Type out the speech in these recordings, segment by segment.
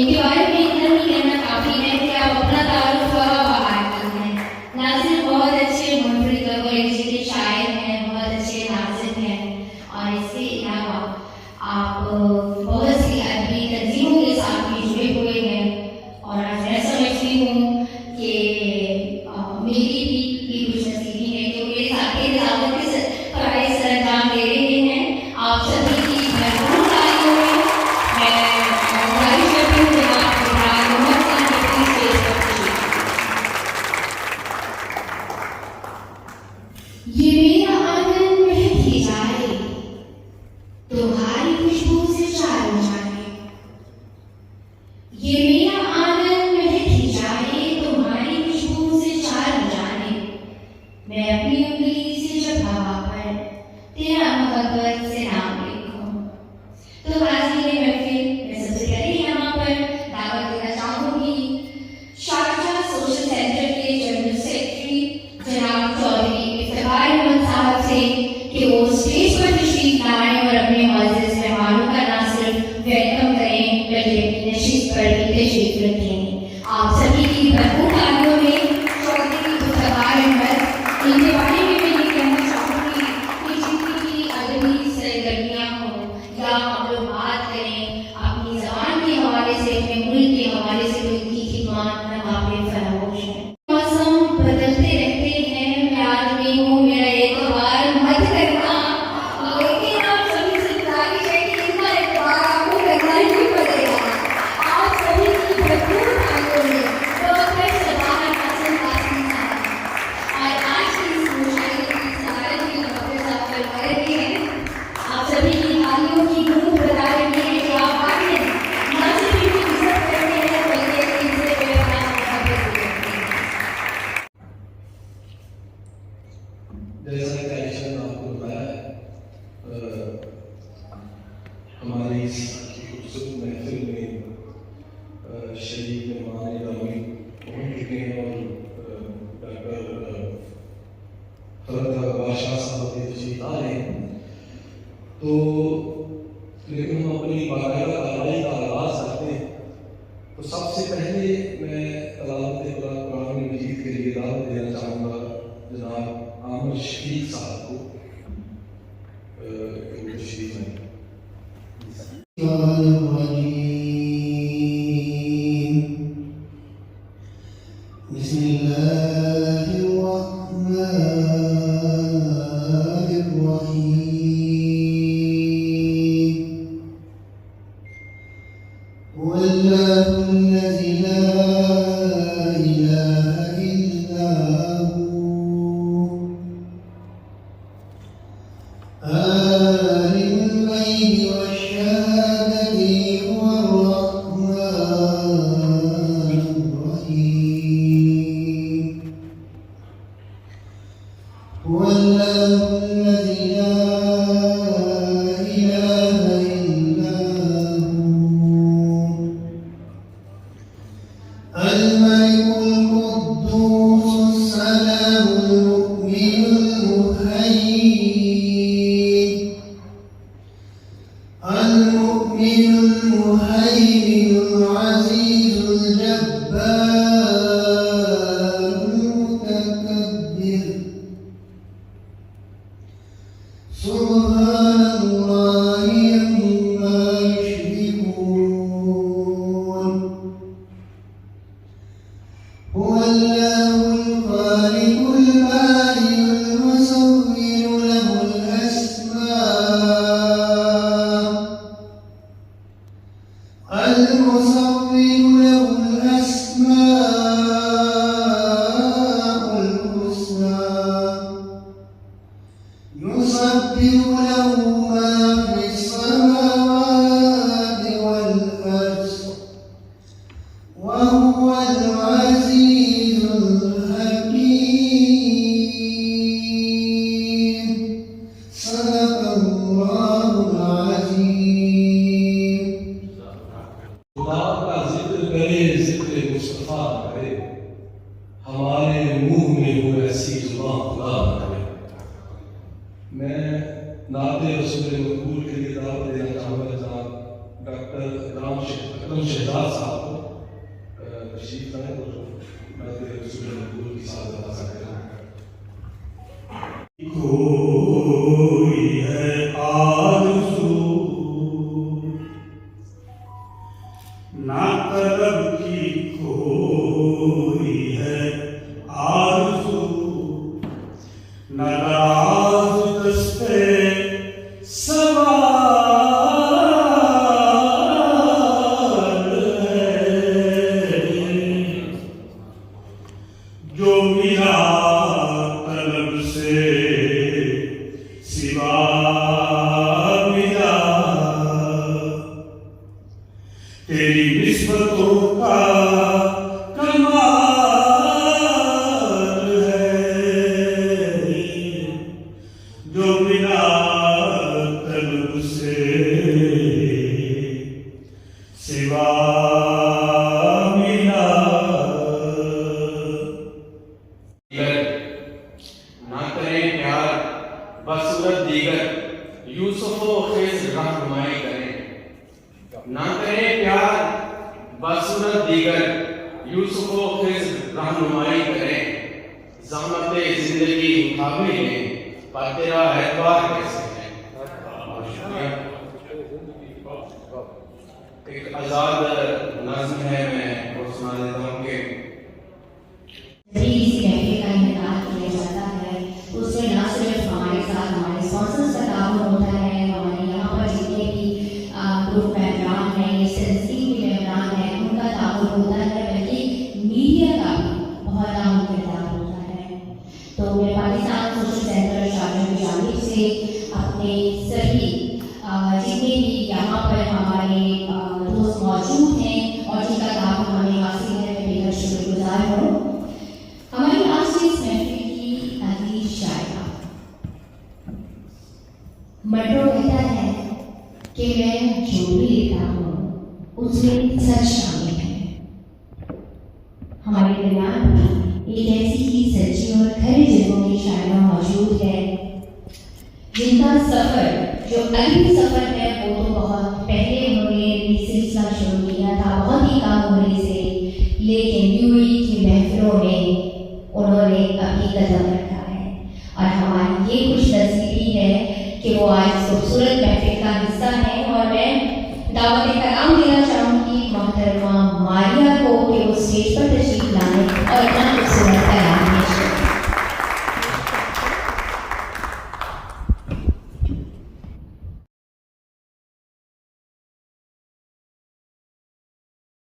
इनके बारे में इतना ही कहना काफी है कि आप अपना तारुफ बाहर की हैं। नाज़िर बहुत अच्छे मुनफरिद और कॉलेज के शायर हैं, बहुत अच्छे नाज़िर हैं, और इसके अलावा आप बहुत सी अदबी तंजीमों के साथ भी जुड़े हुए हैं। और आज मैं समझती हूँ कि मेरी भी कुछ नसीबी है कि मेरे साथी निज़ामत के फ़राइज़ सरअंजाम दे रहे हैं। आप सभी की भरपूर तालियों में मैं गुज़ारिश करती हूँ जनाब इमरान मोहम्मद खान को प्लीज़ स्टेज पर तशरीफ़ लाएं। ये मेरा आंगन महकी जाए, तुम्हारी खुशबू से चारों जाने। ये मेरा आंगन महकी जाए, तुम्हारी खुशबू से चारों जाने। मैं अपनी उंगली से जब हवा पर तेरा मोहब्बत से नाम लिखूं, तो हाज़िर महफिल मैं सबसे पहले यहाँ पर दावत देना चाहूँगी शारजाह सोशल सेंटर के जनरल सेक्रेटरी जनाब चौधरी इफ्तिखार अहमद साहब से कि वो स्टेज पर तशरीफ लाएं और अपने मुअज़्ज़िज़ मेहमानों का ना सिर्फ वेलकम करें बल्कि अपनी नशिस्त पर भी तशरीफ रखें। आप सभी की भरपूर तालियों में चौधरी इफ्तिखार अहमद। इनके बारे में मैं ये कहना चाहूँगी कि जितनी भी अदबी सरगर्मियाँ हों या हम लोग बात करें अपनी ज़बान के हवाले से, अपने मुल्क के हवाले से, तो इनकी खिदमत नाकाबिल फरामोश है। मौसम बदलते रहते हैं, मैं आदमी हूँ, मेरा एतबार मत करना, लेकिन आप सभी से गुजारिश है कि इतना एतबार आपको करना ही पड़ेगा। आप सभी की भरपूर तालियों में डॉक्टर सदाहत हसन कासिम साहब, और आज की इस मुशायरे की सदारत भी डॉक्टर साहब करवा रहे हैं। आप सभी की तालियों की गूंज बता रही है कि आप आगे न सिर्फ इनकी इज्जत करते हैं बल्कि इनसे बेपनाह मोहब्बत भी करते हैं। जैसा कि आयशा ने आपको बताया, हमारी इस खूबसूरत महफिल में शरीफ मेहमान ग्रामी पहुँच चुके हैं और डॉक्टर फरहत बादशाह साहब के तशरीफ ला रहे हैं। तो लेकिन हम अपनी बाकायदा कार्रवाई का आगाज़ करते हैं, तो सबसे पहले मैं तलावत कुरान मजीद के लिए दावत देना चाहूँगा जनाब आमिर शफीक साहब को। तशरीफ लाएं। तुझसे सिवा मिला। ना करें प्यार बसूरत दीगर, यूसुफो खिज़्र रहनुमाई करें। ना करें प्यार बसूरत दीगर, यूसुफो खिज़्र रहनुमाई करें। ज़हमत जिंदगी उठावी लें, पर तेरा एतबार कैसे है। एक आज़ाद नज़्म है, मैं वो सुना देता हूँ कि इस कैफे का इनेकाद किया जाता है, उसमें न सिर्फ हमारे साथ हमारे स्पॉन्सर्स का ताउन होता है, हमारे यहाँ पर जितने भी ग्रुप मेंबरान हैं, ये सेंसिटिव भी मेंबरान हैं, उनका ताउन होता है, बल्कि मीडिया का भी बहुत अहम किरदार होता है। तो मैं पाकिस्तान सोशल सेंटर शारजा की जानिब से अपने सभी जितने भी यहाँ पर हमारे दोस्त मौजूद हैं और जिनका ताउन हमें हासिल है, मैं बेहद शुक्रगुजार हूँ। हमारी आज की इस महफिल की अगली शायरा मटरो कहता है कि मैं जो भी लिखता हूँ उसमें सच शामिल है। हमारे दरमियान एक ऐसी ही सच्ची और खरी दिलों की शायरा मौजूद है जिनका सफर जो अगली सफर है वो तो बहुत पहले उन्होंने ये सिलसिला शुरू किया था, बहुत ही कम उम्र से, लेकिन यूएई की महफिलों में उन्होंने अपनी कदम रखा है और हमारी ये खुशनसीबी है कि वो आज खूबसूरत महफिल का हिस्सा है। और मैं दावत कलाम देना चाहूँगी मोहतरमा मारिया को कि वो स्टेज पर तशरीफ लाए और इतना खूबसूरत कलाम पेश करें।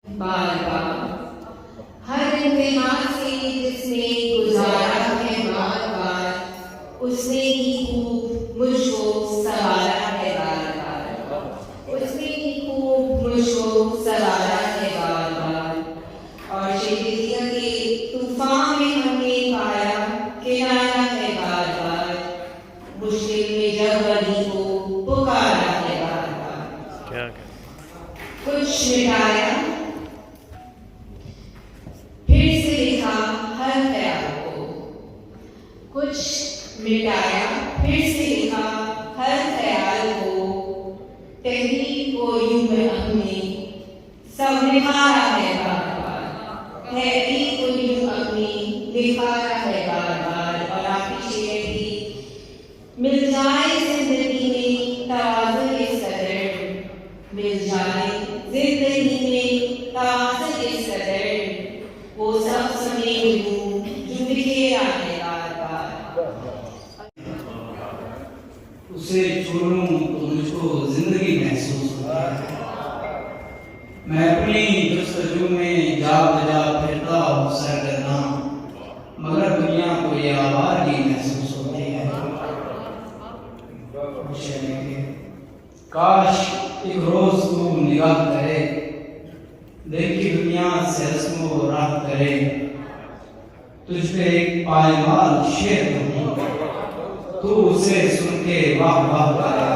बार बार हर इंतजार से जिसने गुजारा है बार बार, उसने ही खूब मुझको सवारा है बार बार, उसने ही खूब मुझको सवारा है बार बार। और शेरिया के तूफान में हमने पाया किनारा है बार बार, मुश्किल में जब वली को पुकारा है बार बार। कुछ मिटाया फिर से लिखा हर ख्याल को, कुछ मिटाया फिर से लिखा हर ख्याल को, तहरीर को यूं में अपने सब निखारा है बार बार, तहरीर को यूं अपनी निखारा है बार बार। और आपकी शेर थी मिल जाए जिंदगी में तवाज़ुन इस कदर, मिल जाए जिंदगी में तवाज़ुन इस कदर, वो सब समय जो बिखेरा है बार बार। उसे छोड़ूं तो मुझको जिंदगी महसूस होती है। मैं अपनी जस्तजू में जा बजा फिरता हूँ सरगर्दा, मगर दुनिया को ये आवाज़ी महसूस होती है। काश एक रोज तू निगाह करे, देखी दुनिया से रस्मो राह करे, तुझ पे एक पायमाल शेर कहूँ, तू उसे सुन के वाह वाह करे।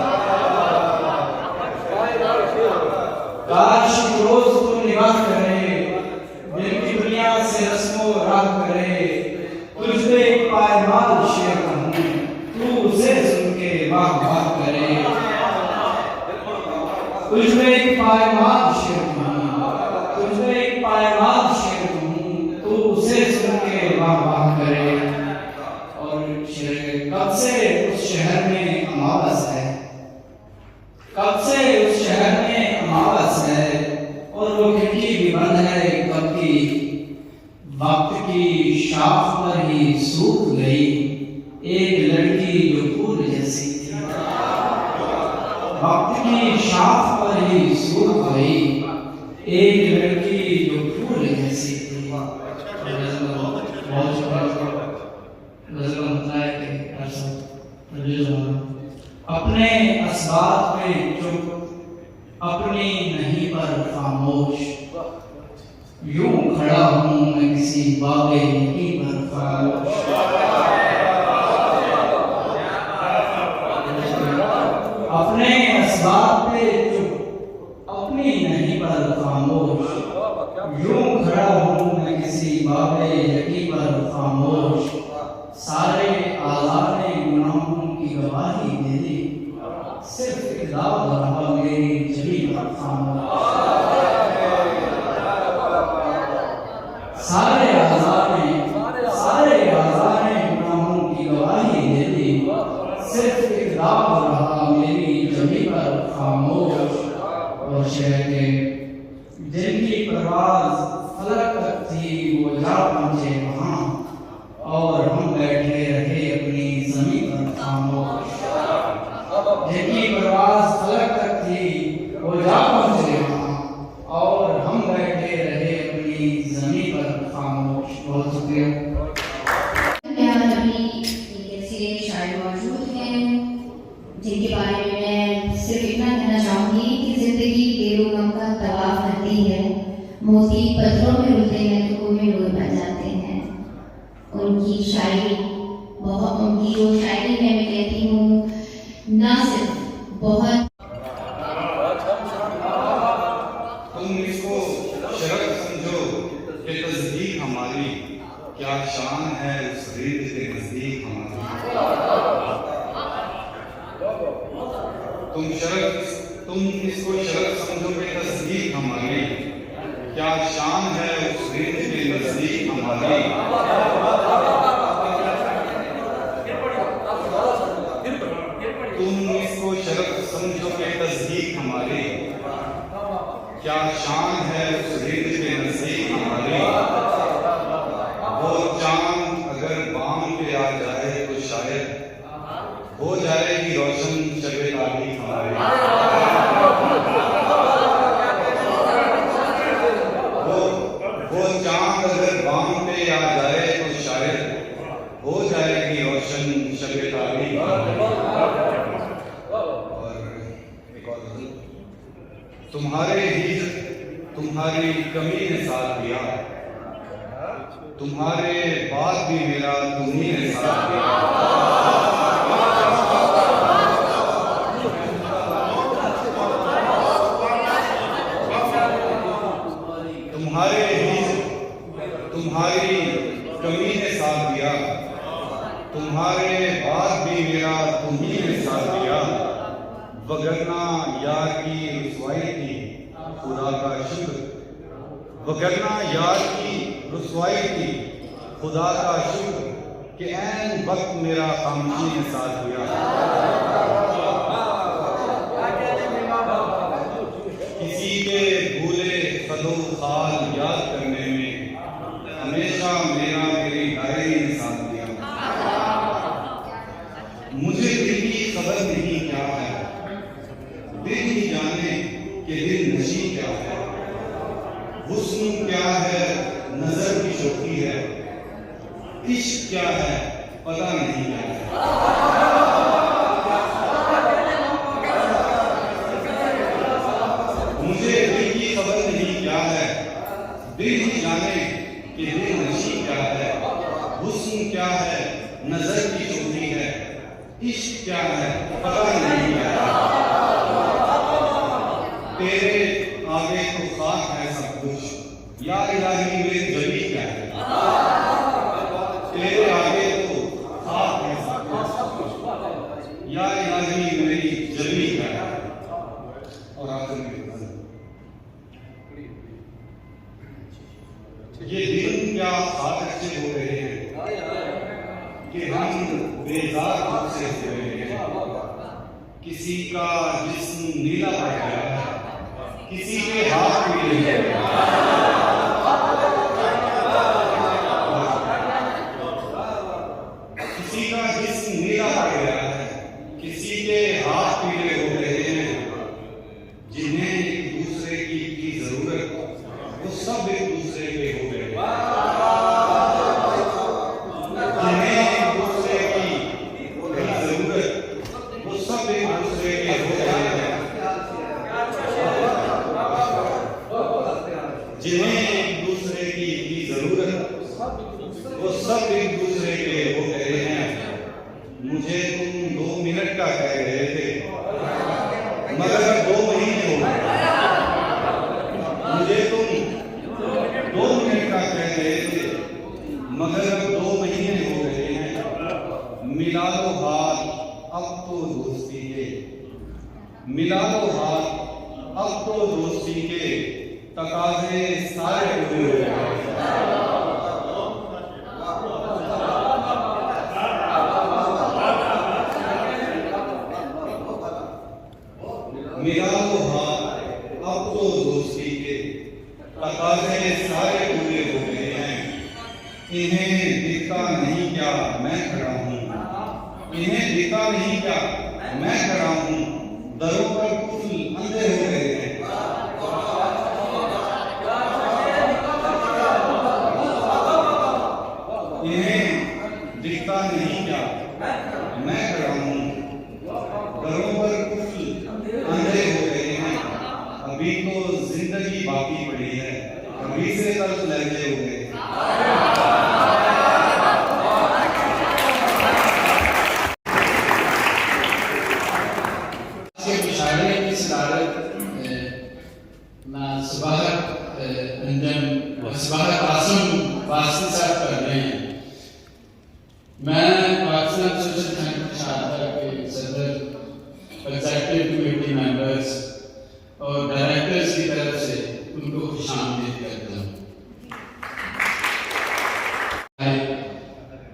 काश एक रोज तू निगाह करे, देखी दुनिया से रस्मो राह करे, तुझ पे एक पायमाल शेर कहूँ, तू उसे सुन के वाह वाह करे। तुझ पे एक पायमाल शेर एक पायमाल शेर कहूँ, तू उसे सुन के वाह वाह करे। और कब से उस शहर में अमावस है, कब से उस शहर में अमावस है, और वो खिड़की भी बंद है कब की, वक्त की शाख पर ही सूख गई एक लड़की जो फूल जैसी थी। वक्त की शाख पर ही सूख गई एक लड़की जो फूल जैसी थी। अपने असबात पे चुप, अपनी नहीं पर खामोश, यूं खड़ा हूँ मैं किसी बागे यकी पर खामोश। अपने इस बात पे चुप, अपनी नहीं पर खामोश, यूं खड़ा हूँ मैं किसी बाबे यकी पर खामोश। सारे आज़ाद ने गुनाहों की गवाही दे दी, सिर्फ इक़रार रहा मेरी जबी पर खामोश। सारे आज़ाद ने गुनाहों की गवाही दे दी, सिर्फ इक़रार रहा मेरी जबी पर खामोश। और शेर के जिनकी परवाज़ फलक तक थी वो जा पहुँचे वहाँ, और हम बैठे रहे अपनी ज़मीं पर खामोश। जिनकी परवाज़ फलक तक थी वो जा पहुँचे वहाँ, और हम बैठे रहे अपनी ज़मीं पर खामोश। बहुत शुक्रिया। यहाँ अभी एक ऐसे शायर मौजूद हैं जिनके बारे में मैं सिर्फ इतना कहना चाहूँगी कि जिंदगी बेरुगम का तवाफ करती है, मोती पत्थरों में उलते हैं तो कोई डोर बन जाते हैं। उनकी जो शायरी है मैं कहती हूँ ना सिर्फ बहुत। तुम इसको शरफ समझो कि तस्दीक हमारी क्या शान है उस रिद के नजदीक हमारी। तुम इसको शरफ समझो कि तस्दीक हमारी क्या शान है उस रिद के नजदीक हमारी। तुम इसको शरफ समझो कि तस्दीक हमारी क्या शान है उस रिद के नजदीक हमारी। वो चांद अगर बाम पे आ जाए तो शायद हो जाएगी रोशन शबे तारीख हमारी। वो चांद अगर बाम पे आ जाए तो शायद हो जाएगी रोशन शबे तारीख हमारी। और एक और गज़ल, तुम्हारी कमी ने साथ दिया, तुम्हारे बाद भी मेरा तुम्ही ने साथ दिया। तुम्हारी कमी ने साथ दिया, तुम्हारे बाद भी मेरा तुम्ही ने साथ दिया। वगरना यार की रुसवाई थी खुदा का शुक्र, वगरना यार की रुसवाई थी खुदा का शुक्र कि ऐन वक्त मेरा खामोशी ने साथ दिया। किसी के भूले कदो खाल याद करने में हमेशा मेरी डायरी ने साथ दिया। मुझे दिल की खबर नहीं क्या है, दिल ही जाने कि दिल नशी क्या है। हुस्न क्या है नजर की शौकी है, इश्क क्या है पता नहीं क्या है। मुझे दिल की खबर नहीं क्या है, दिल ही जाने कि दिल नशी क्या है। हुस्न क्या है नजर की शौकी है, इश्क क्या है पता नहीं क्या है। तेरे आगे तो खाक है सब कुछ, या इलाही मेरी जबी क्या है। तेरे आगे तो खाक है सब कुछ, या इलाही मेरी जबी क्या है। और आखिर में ये दिन क्या खाक अच्छे हो रहे हैं कि हम बेजार रूप से हो रहे हैं। किसी का जिस्म नीला पड़ गया है, किसी के हाथ पीले हैं। किसी का जिस्म नीला पड़ गया है, किसी के हाथ पीले हो रहे हैं। जिन्हें एक दूसरे की जरूरत वो सब एक दूसरे के हो गए। जिन्हें एक दूसरे की जरूरत वो सब एक दूसरे के हो गए हैं। गए थे, मगर अब 2 महीने हो गए हैं। मिला लो हाथ अब तो दोस्ती के, मिला लो हाथ अब तो दोस्ती के, तकाजे सारे पूरे हो गए। मिला लो हाथ अब तो दोस्ती के, तकाजे सारे पूरे हो गए हैं। इन्हें दिखता नहीं क्या मैं खड़ा हूँ, इन्हें दिखता नहीं क्या मैं खड़ा हूँ, दरों पर कुफल अंधे हो गए हैं। इन्हें दिखता नहीं क्या मैं खड़ा हूँ, दरों पर कुफल अंधे हो गए हैं। अभी तो जिंदगी बाकी पड़ी है, अभी से कल लगे हो गए। मुशायरे की सदारत ना सुबह अंजन सुबह कासिम वासी साहब कर रहे हैं। मैं पाकिस्तान सोशल साइंस शाखा के सदर, एग्जीक्यूटिव कमेटी मेंबर्स और डायरेक्टर्स की तरफ से उनको खुशामदीद करता हूँ।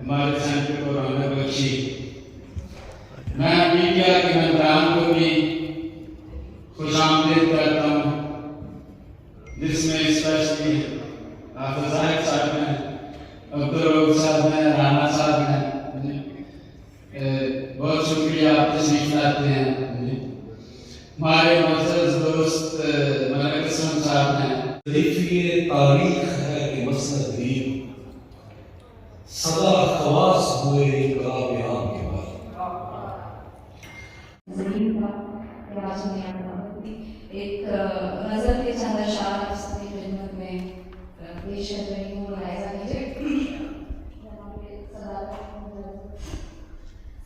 हमारे सेंटर को रौनक बख्शी। मैं मीडिया के मेंबरान को भी खुशामदीद करता हूँ, जिसमें स्पेशली हाफिज साहब हैं, अब्दुल रऊफ साहब हैं, राना साहब हैं। बहुत शुक्रिया आप तशरीफ लाते हैं। हमारे मोअज़्ज़ज़ दोस्त मलिक असलम साहब हैं। ये तारीख है कि मसनद दीन सदा खवास हुए इनकलाब आम के बाद। ज़मीन का राज में एक गज़ल के चंद अशआर अपनी खिदमत में पेश कर रही हूँ। मुलाहिज़ा कीजिए।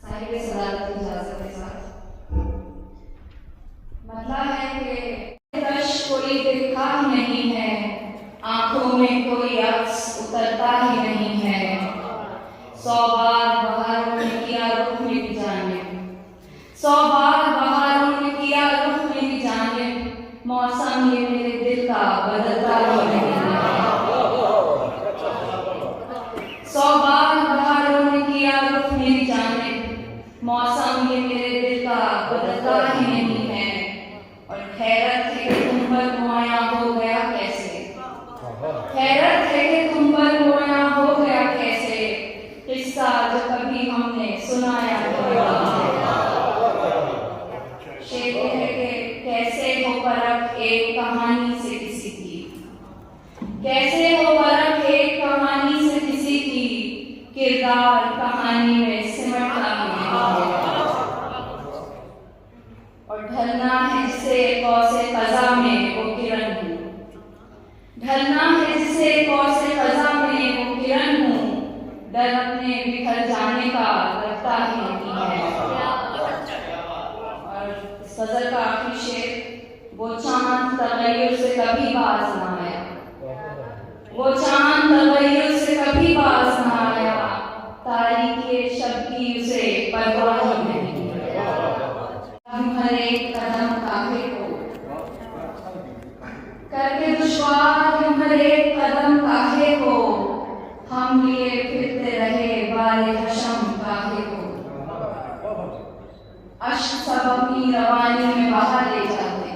साहिब सदारत की इजाज़त के साथ मतलब है कि कश कोई देखा ही नहीं है, आंखों में कोई अक्स उतरता ही नहीं है। 100 बार बहारों ने किया रुख मेरी जानिब, 100 बार बहारों ने किया रुख मेरी जानिब, मौसम ये मेरे दिल का बदलता ही नहीं है। 100 बार बहारों ने किया रुख मेरी जानिब, मौसम ये मेरे दिल का बदलता ही नहीं है। और हैरत है कि तुम पर मुआया हो गया कैसे, हैरत है कि तुम पर मुआया हो गया कैसे, किस्सा जो कभी हमने सुनाया होगा। शेर है कि कैसे हो परख एक कहानी से किसी की, कैसे हो परख एक कहानी से किसी की, किरदार कहानी में सिमटता है। और ढलना है जिसे कौसे क़ज़ा में वो किरण हूँ, ढलना है जिसे कौसे क़ज़ा में वो किरण हूँ, डर अपने बिखर जाने का लगता ही नहीं है। और इस ग़ज़ल का आखिरी शेर, वो चांद तग़य्युर से कभी बाज न आया, वो चांद तग़य्युर से कभी बाज न आया, तारीकी शब की उसे परवाह ही नहीं। हर एक कदम काहे को करके दुश्वार, हर एक कदम काहे को, हम लिए फिरते रहे बारे हशम काहे को। अश्क सब अपनी रवानी में बहा ले जाते,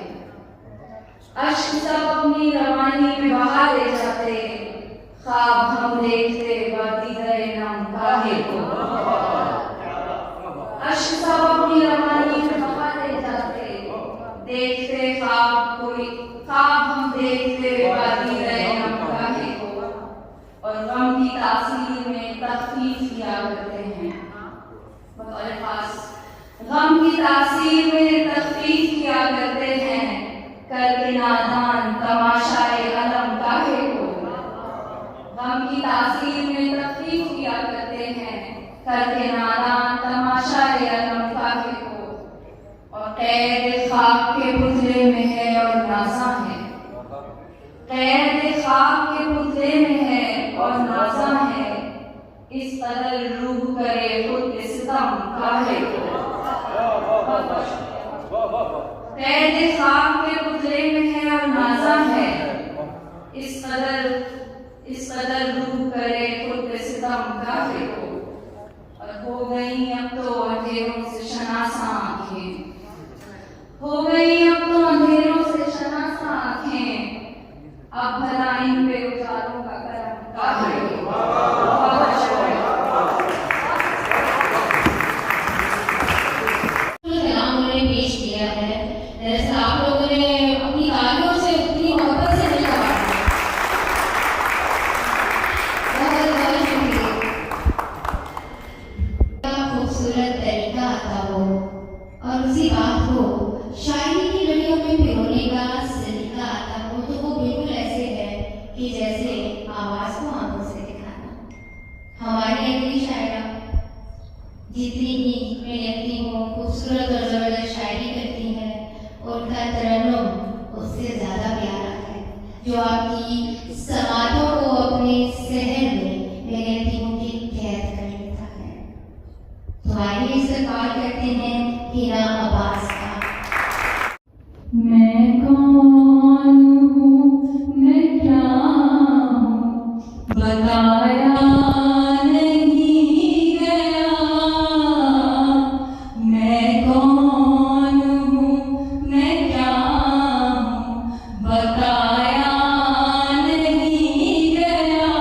अश्क सब अपनी रवानी में बहा ले जाते, ख्वाब हम देखते बादीदे नम काहे को। अश्क सब अपनी रवानी में बहा ले जाते, देखते ख्वाब कोई ख्वाब हम देखते बादीदे नम काहे को। और गम की तासीर में तखफीफ किया करते हैं, और खास गम की तासीर में तखफीफ किया करते हैं, करके नादान तमाशाए अलम काहे को। गम की तासीर में तखफीफ किया करते हैं, करके नादान तमाशाए अलम काहे को। और कैद खाक के पुतले में है और नाज़ा है, कैद खाक के पुतले में है कदर रूह करे खुद के सितम काहे को। कैद खाक के पुतले में है और नाजा है, इस कदर रूह करे खुद के सितम काहे को। और हो गई अब तो अंधेरों से शनासा आंखें, हो गई अब तो अंधेरों से शनासा आंखें, अब भला इन पे उजालों का करम काहे को। कलाम उन्होंने पेश किया है, दरअसल आप लोगों ने अपनी तालियों से उतनी मोहब्बत से नहीं गाया। बहुत बहुत शुक्रिया। खूबसूरत तरीका आता हो और उसी बात को शायरी की लड़ियों में पिरोने का सलीका आता हो, तो वो बिल्कुल ऐसे है कि जैसे आवाज को आंखों से दिखाना। हमारी अगली शायरा जितनी भी मैं देखती हूँ खूबसूरत और ज़बरदस्त शायरी करती हैं, उनका तरन्नुम उससे ज़्यादा प्यारा है, जो आपकी समातों को अपने शहर में मैं कहती हूँ कि कैद कर लेता है। तो आइए इस्तेमाल करते हैं हिना अब्बास का। मैं कौन हूँ, मैं क्या हूँ, बताया नहीं गया। मैं कौन हूँ, मैं क्या हूँ, बताया नहीं गया।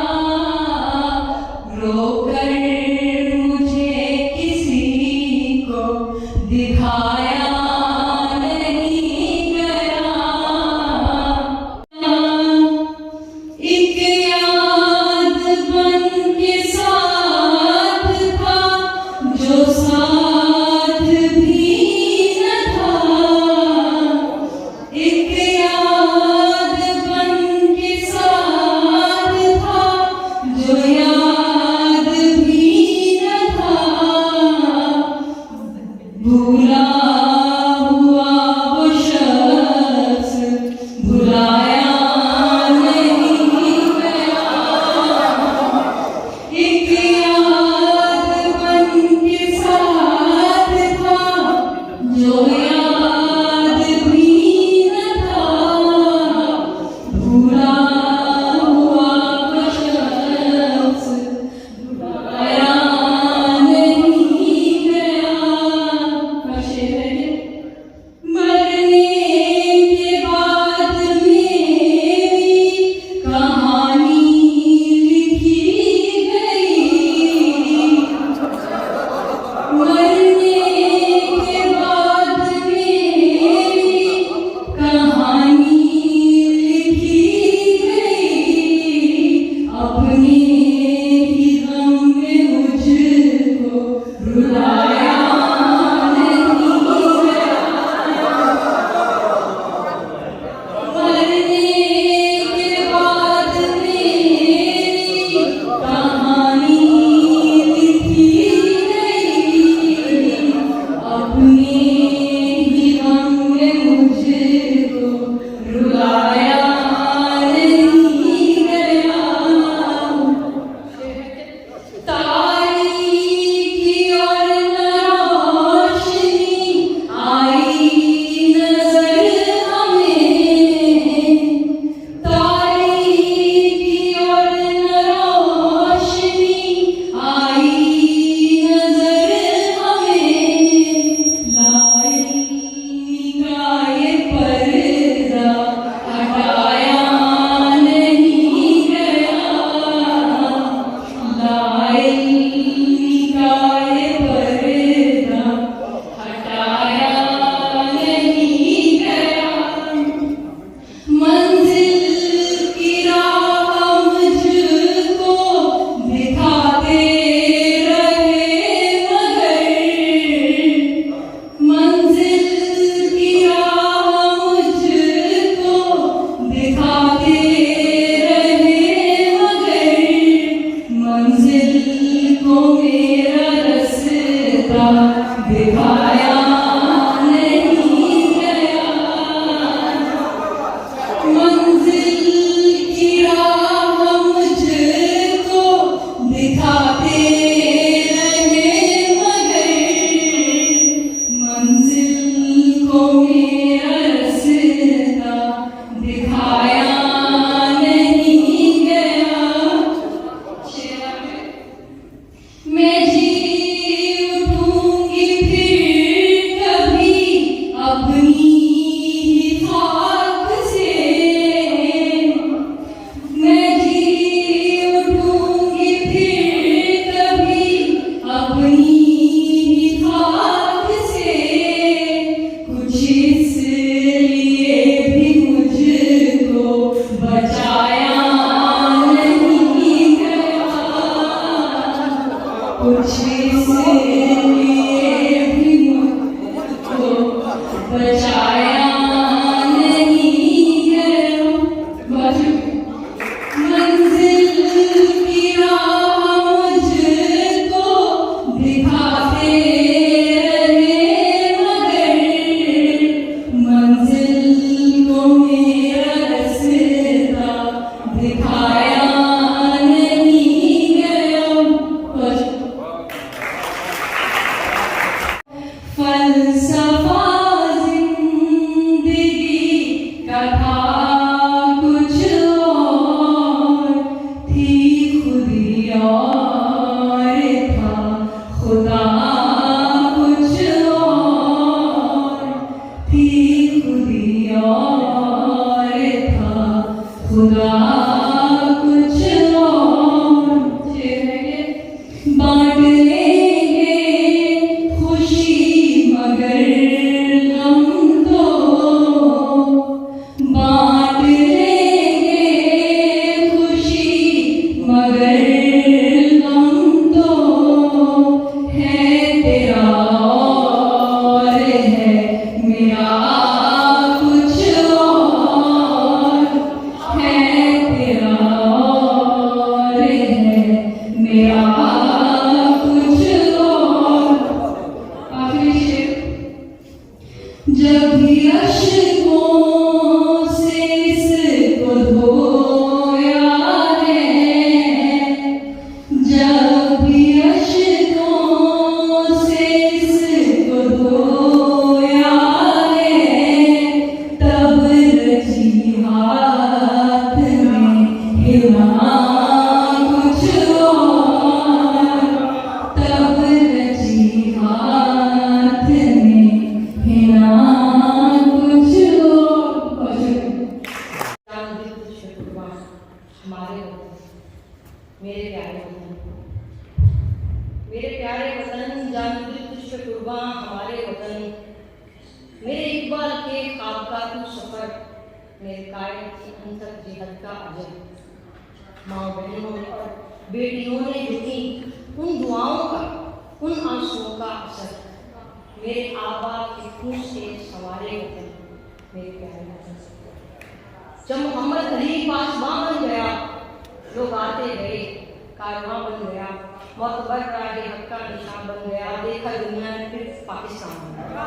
रोकर मुझे किसी को दिखाया नहीं गया। खुदा कुछ और बांट लेंगे खुशी मगर गम तो बांट लेंगे खुशी मगर गम तो है तेरा और है मेरा कुछ और है तेरा और है मेरा कुछ और। आखिरी शेर। जब भी अश्कों से इसको धोया है, जब भी अश्कों से इसको धोया है, तब रची हाथ में हिमा कुछ और, तब रची हाथ में हिमा कुछ और। हमारे मेरे प्यारे वतन, मेरे प्यारे वतन, जान दिल तुझ पे कुर्बान हमारे वतन, मेरे इकबाल के ख्वाब का तू सफर, मेरे कायद की अंतर जिहद का अजर। माँ बहनों और बेटियों ने झुकी उन दुआओं का, उन आंसुओं का असर, मेरे आबा के खून से सवारे वतन, मेरे प्यारे वतन। जब मोहम्मद अली पासबां बन गया, लोग आते गए, कारवां बन गया, मोतबर रागे हक का निशान बन गया, देखा दुनिया ने फिर पाकिस्तान बन गया।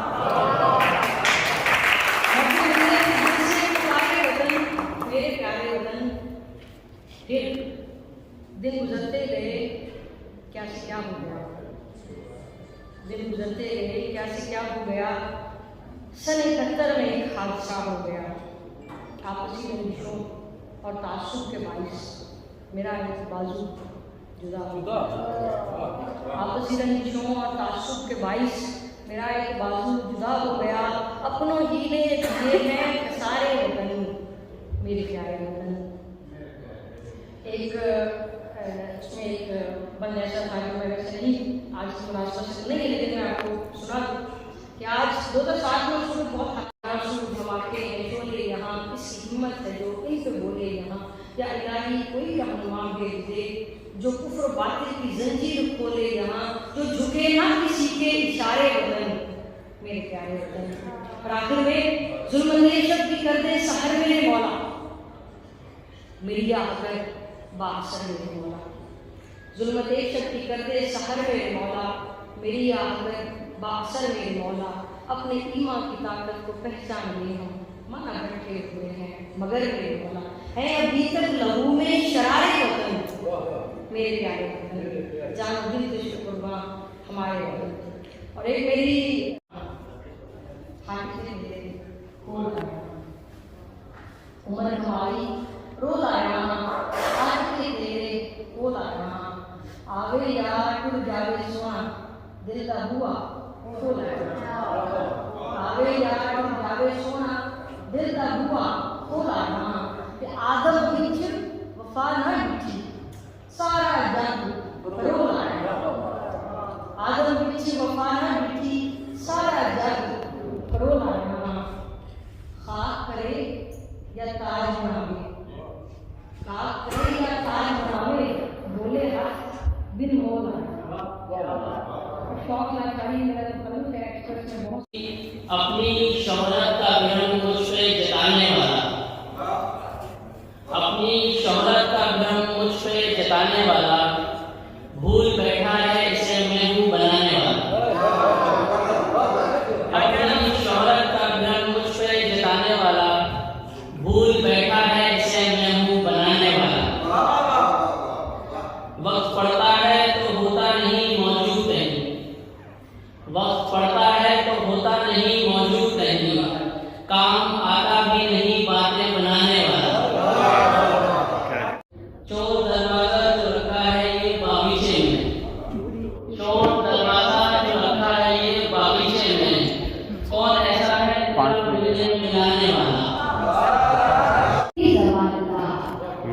मेरे प्यारे वतन, फिर दिन गुजरते गए, क्या से क्या हो गया, दिन गुजरते गए, क्या से क्या हो गया। सन 71 में एक हादसा हो गया, आपसी रंजिशों और तासुब के बाइस मेरा एक बाजू जुदा हो गया। आपसी रंजिशों और तासुब के बाइस मेरा एक बाजू जुदा हो गया। अपनों ही ने दिए हैं सारे वतन, मेरे प्यारे वतन। इसमें एक बंद ऐसा था जो मैं वैसे नहीं आज मुनासिबा से नहीं, लेकिन मैं आपको सुना दूँ कि आज 2007 में शुरू बहुत धमाके हैं, शोले यहाँ इसकी हिम्मत है जो इन पे बोले यहाँ, या इलाही कोई रहनुमा भेज दे जो कुफ्र बातिल की जंजीर खोले यहाँ, जो झुके ना किसी के इशारे वतन, मेरे प्यारे वतन। और आखिर में जुल्म-ए-शब की कर दे सहर मेरे मौला, मेरी आकर बासर मेरे मौला, जुल्म-ए-शब की कर दे सहर मेरे मौला, मेरी आकर बासर मेरे मौला। अपने ईमान की ताकत को पहचान लिए हम मना बैठे हुए हैं, मगर मेरे मौला है अभी तक लहू में शरारे वतन, मेरे प्यारे वतन। जान दिल तुझ पे कुर्बान हमारे वतन। और एक मेरी उम्र हमारी रो लाया, आज के तेरे को लाया, आवे यार टूट जावे सुआ, दिल का हुआ को लाया, आवे यार टूट जावे सोना, दिल का हुआ को लाया। कि आदम की चिर वफा न मिठी, सारा जग रो लाया, आदम की चिर वफा न मिठी, सारा जग रो लाया। खाक करे या ताज बनावे, खाक करे या ताज बनावे, बोले हाथ बिन मोल शौक ना चाहिए मेरा तो कलम का एक्सपर्ट में बहुत अपनी शोहरत का भ्रम मुझ पे जताने वाला, अपनी शोहरत का भ्रम मुझ पे जताने वाला, भूल बैठा है इसे मैं हूँ बनाने वाला। अपनी शोहरत का भ्रम मुझ पे जताने वाला, भूल बैठा है इसे मैं हूँ बनाने वाला।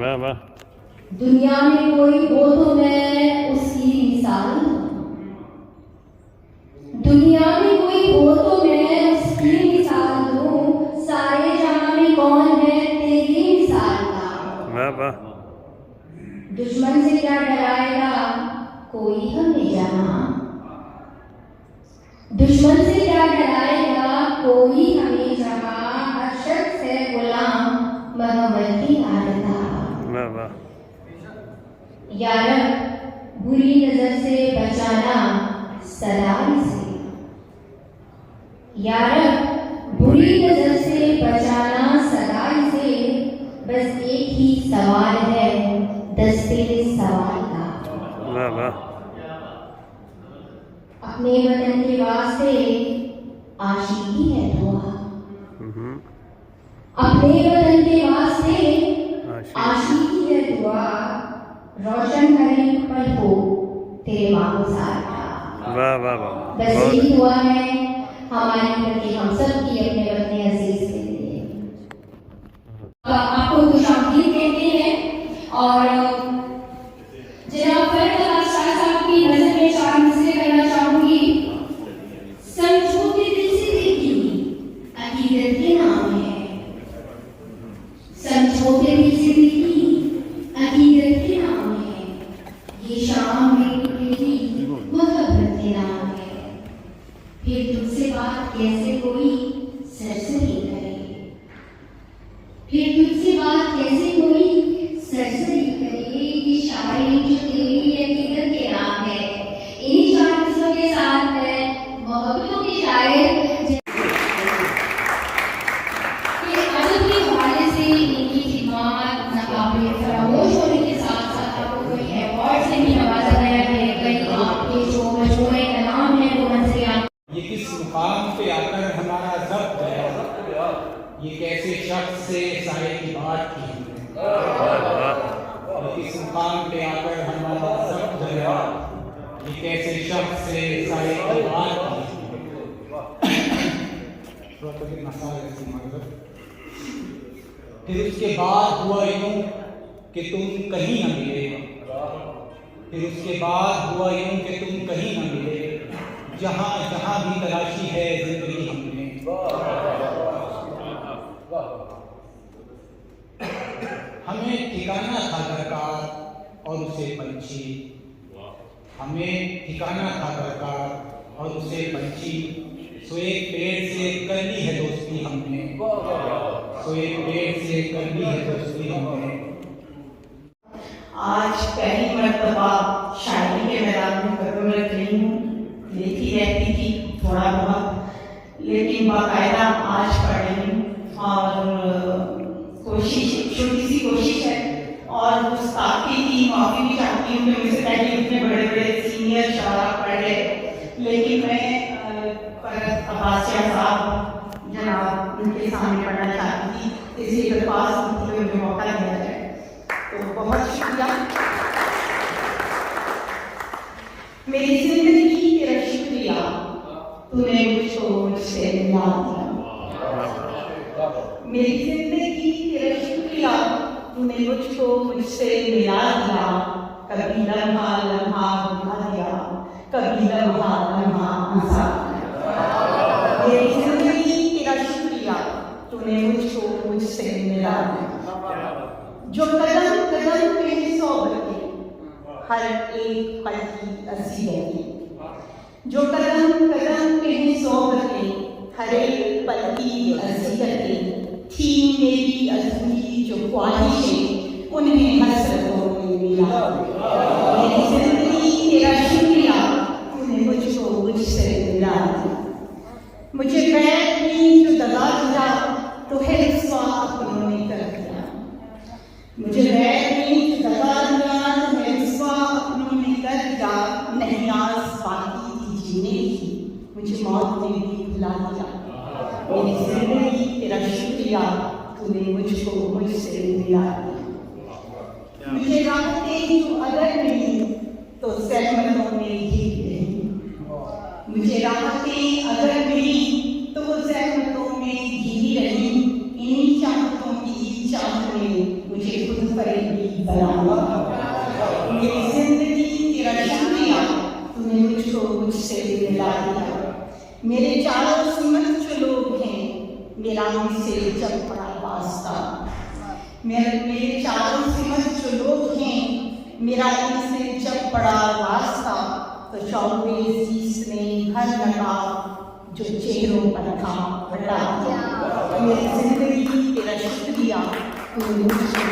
वाह वाह। दुनिया में कोई हो तो मैं उसकी मिसाल दूं। दुनिया में कोई हो तो मैं उसकी मिसाल दूं। सारे जहां में कौन है तेरी मिसाल का। वाह वाह। दुश्मन से क्या डराएगा कोई हमें जहां। दुश्मन से क्या डराएगा कोई हमें जहां। हर शख्स है गुलाम मोहब्बत की आदता। वाह वाह। या रब बुरी नजर से बचाना सदा से। या रब बुरी नजर से बचाना सदा से। बस एक ही सवाल है दस्ते सवाल का। वाह वाह। अपने वतन के वास्ते आशिकी है दुआ। अपने वतन के वास्ते आशिकी है दुआ। रोशन करे पल को तेरे मांगोसार का। वाह वाह वाह। बस यही दुआ है हमारी प्रति हम सब की अपने वतन अजीज के लिए। आपको खुशामदीद कहते हैं और जनाब फरहत शाह साहब की नजर में चार मिसरे करना चाहूंगी। समझौते दिल से देखी अकीदत के नाम है। समझौते दिल से देखी अकीदत के नाम है। ये शाम मेरी मोहब्बत के नाम है। फिर तुझसे बात कैसे कोई सरसरी करे। फिर तुझसे बात कैसे कोई सरसरी करे। ये शायरी जो तेरी अकीदत के नाम है। इन्हीं चार मिसरों के साथ है मोहब्बतों के शायर के अदब के हवाले से इनकी खिदमत नाकाबिल फरामोश होने के साथ साथ आपको कोई अवार्ड से भी नवाजा गया है। कई आपके जो मशहूर नाम है वो मंजरियात। ये किस मुकाम पे आकर हमारा ज़ब्त है। ये कैसे शख्स से सारे की बात की हमने। ये किस मुकाम पे आकर हमारा ज़ब्त है। ये कैसे शख्स से सारे की बात की। फिर उसके बाद हुआ यूं कि तुम कहीं न मिले। फिर उसके बाद हुआ यूं कि तुम कहीं न मिले। जहां जहां भी तलाशी है जिंदगी हमने। हमें ठिकाना था दरकार और उसे पंछी। हमें ठिकाना था दरकार और उसे पंछी। सो एक पेड़ से कर ली है दोस्ती हमने। सो एक पेड़ से कर ली है दोस्ती हमने। आज पहली मर्तबा शायरी के मैदान में कदम रख रही हूँ। लिखी रहती थी थोड़ा बहुत लेकिन बाकायदा आज पढ़ रही हूँ। और कोशिश छोटी सी कोशिश है और गुस्ताखी की माफ़ी भी चाहती हूँ कि मुझसे पहले इतने बड़े बड़े सीनियर शायरा पढ़ गए। लेकिन मैं फरहत अब्बासिया साहब जनाब उनके सामने पढ़ना चाहती थी। इसी दरख्वास्त मुझे मौका दिया जाए तो बहुत शुक्रिया। मेरी जिंदगी तेरा शुक्रिया तूने मुझको मुझसे मिला दिया। मेरी जिंदगी तेरा शुक्रिया तूने मुझको मुझसे मिला दिया। कभी लम्हा लम्हा बुला दिया कभी लम्हा लम्हा हंसा दिया। मेरी जिंदगी तेरा शुक्रिया तूने मुझको मुझसे मिला दिया। जो कदम कदम पे सोबत हर एक पल की अज़ीज़तें। जो कदम कदम पे सोबत हर एक पल की अज़ीज़तें। थी मेरी अधूरी जो ख्वाहिशें उन्हें हसरतों में मिला। मेरी जिंदगी तेरा शुक्रिया तूने मुझको मुझसे मिला। मुझे बैठ में जो दगा दिया तो है रुसवा अपनों ने कर दिया। मुझे बैठ में जो दगा दिया तो है रुसवा अपनों ने कर दिया। नहीं आस बाकी थी जीने की मुझे मौत ने भी भुला दिया। मेरी जिंदगी तेरा शुक्रिया तूने मुझको मुझसे मिला। मुझे राहतें जो अगर नहीं तो सहमतों में घिर रही। मुझे राहतें अगर नहीं तो सहमतों में घिरी रही। इन्हीं चाहतों की चाह में मुझे खुद पर मेरे चारों सिमत जो लोग हैं, मेरा इनसे जब पड़ा वास्ता। मेरे चारों सिमत जो लोग हैं, मेरा इनसे जब पड़ा वास्ता। तो चौबीस जिसने हर लगा जो चेहरों पर था हटा दिया। मेरी जिंदगी तेरा शुक्रिया, तूने मुझे